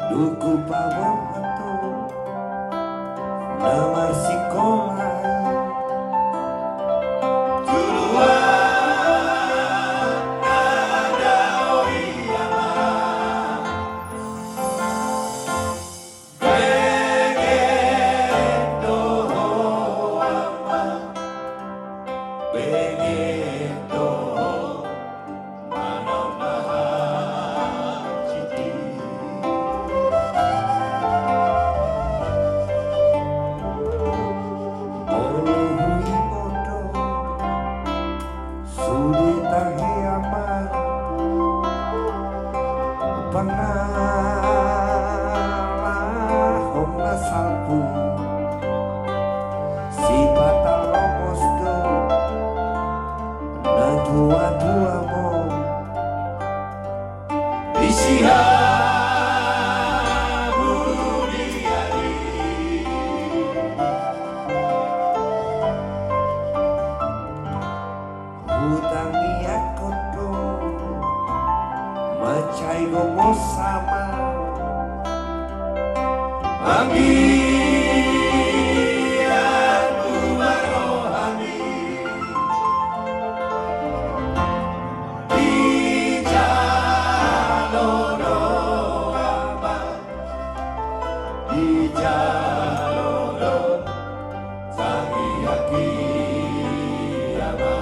Duku pawon ato namar sikola tuluan nada oyama begeto ama begeto salpu si batal lomos do na tua mo disiha budiari hutangi akoto macai gomo sama panggilanku rohani di jaloro apa di jaloro sangi akiyama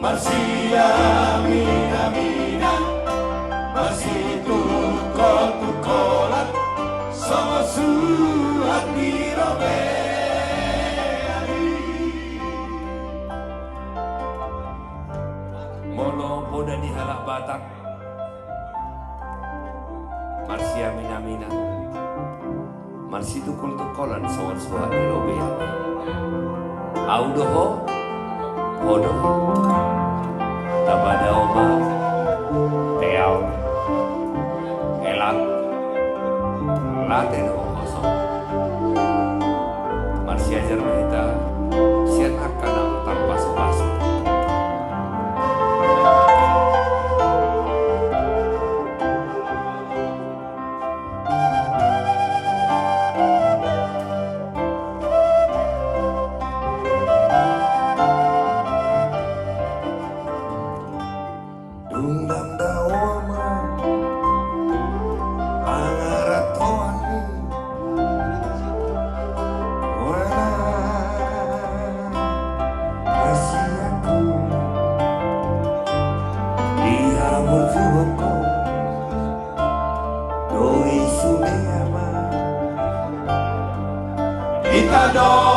Marsia mina mina masih tukolan sama suat dirobeari molo poda di halak batak Marsia mina mina masih tukolan sama suat dirobeari audoho hodo tabada oma teal elat laten oso Marsia Jermeta sian akan tanpa sepasu Dundam dawama pangaratoani wana kasiaku dia mujuko doi sudeama kita do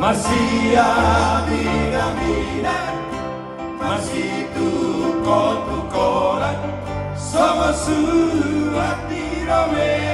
masih abida-bida, masih tuko-tukoran, sama surat di Rome.